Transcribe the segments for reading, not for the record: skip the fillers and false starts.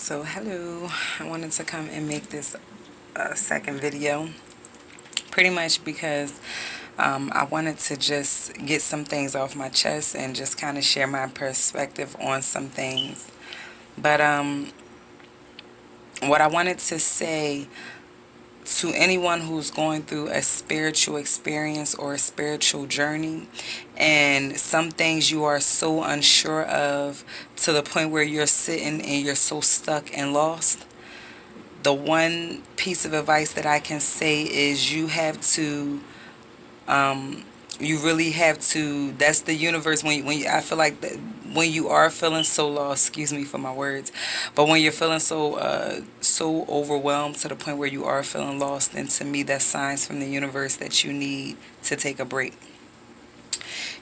So hello, I wanted to come and make this second video pretty much because I wanted to just get some things off my chest and just kind of share my perspective on some things. But what I wanted to say to anyone who's going through a spiritual experience or a spiritual journey, and some things you are so unsure of to the point where you're sitting and you're so stuck and lost, the one piece of advice that I can say is you have to, you really have to, that's the universe. I feel like that when you are feeling so lost, excuse me for my words, but when you're feeling so overwhelmed to the point where you are feeling lost, then to me that's signs from the universe that you need to take a break.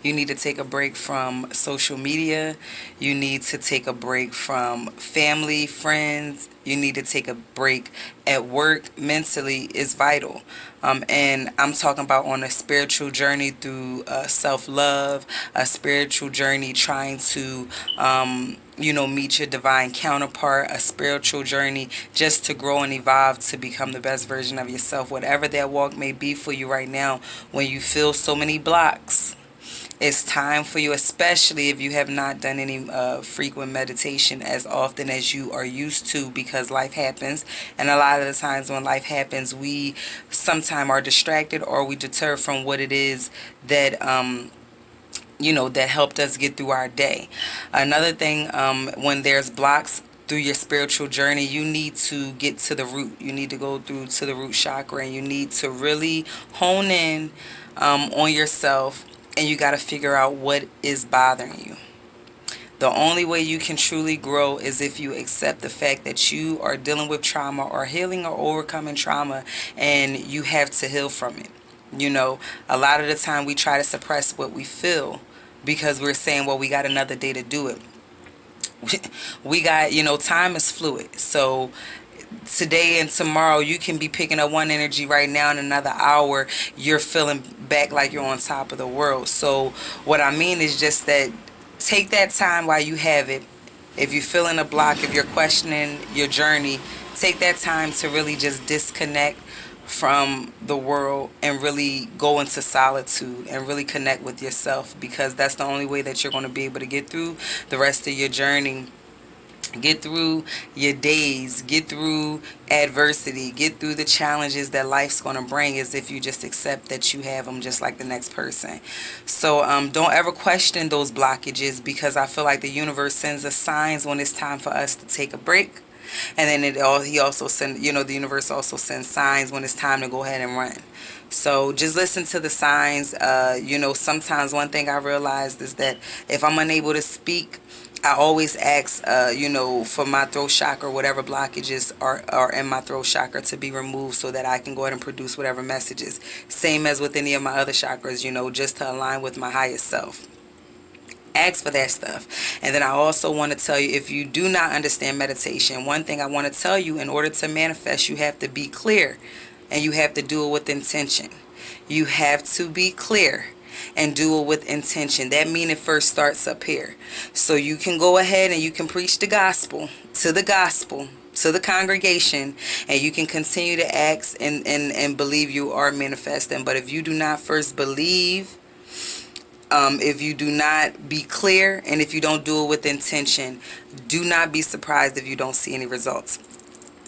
You need to take a break from social media. You need to take a break from family, friends. You need to take a break at work. Mentally is vital. And I'm talking about on a spiritual journey through self-love, a spiritual journey trying to, meet your divine counterpart, a spiritual journey just to grow and evolve to become the best version of yourself. Whatever that walk may be for you right now, when you feel so many blocks, it's time for you, especially if you have not done any frequent meditation as often as you are used to, because life happens. And a lot of the times when life happens, we sometimes are distracted or we deter from what it is that that helped us get through our day. Another thing, when there's blocks through your spiritual journey, you need to get to the root. You need to go through to the root chakra, and you need to really hone in on yourself, and you got to figure out what is bothering you. The only way you can truly grow is if you accept the fact that you are dealing with trauma or healing or overcoming trauma, and you have to heal from it. A lot of the time we try to suppress what we feel because we're saying, well, we got another day to do it. We got, time is fluid. So today and tomorrow you can be picking up one energy right now, in another hour you're feeling back like you're on top of the world. So what I mean is just that take that time while you have it. If you're feeling a block, if you're questioning your journey, take that time to really just disconnect from the world and really go into solitude and really connect with yourself, because that's the only way that you're going to be able to get through the rest of your journey, get through your days, get through adversity, get through the challenges that life's going to bring, is if you just accept that you have them just like the next person. So don't ever question those blockages, because I feel like the universe sends us signs when it's time for us to take a break. And then he also send, the universe also sends signs when it's time to go ahead and run. So just listen to the signs. Sometimes one thing I realized is that if I'm unable to speak, I always ask, for my throat chakra, whatever blockages are in my throat chakra, to be removed so that I can go ahead and produce whatever messages. Same as with any of my other chakras, just to align with my highest self. Ask for that stuff. And then I also want to tell you, if you do not understand meditation, one thing I want to tell you, in order to manifest, you have to be clear, and you have to do it with intention. You have to be clear and do it with intention. That means it first starts up here. So you can go ahead and you can preach the gospel, to the congregation, and you can continue to ask and believe you are manifesting. But if you do not first believe, if you do not be clear, and if you don't do it with intention, do not be surprised if you don't see any results.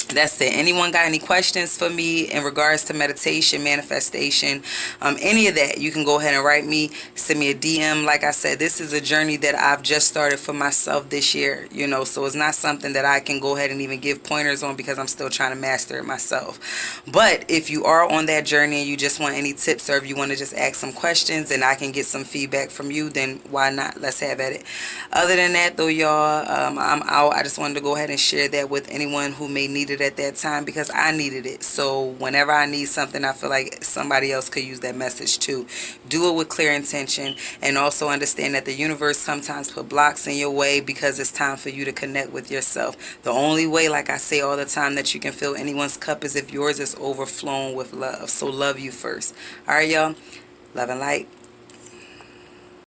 That's it. Anyone got any questions for me in regards to meditation, manifestation, any of that, you can go ahead and write me, send me a DM. Like I said, this is a journey that I've just started for myself this year, so it's not something that I can go ahead and even give pointers on, because I'm still trying to master it myself. But if you are on that journey and you just want any tips, or if you want to just ask some questions and I can get some feedback from you, then why not? Let's have at it. Other than that, though, y'all, I'm out. I just wanted to go ahead and share that with anyone who may need it at that time, because I needed it. So whenever I need something, I feel like somebody else could use that message too. Do it with clear intention, and also understand that the universe sometimes put blocks in your way because it's time for you to connect with yourself. The only way, like I say all the time, that you can fill anyone's cup is if yours is overflowing with love. So love you first. All right, y'all. Love and light.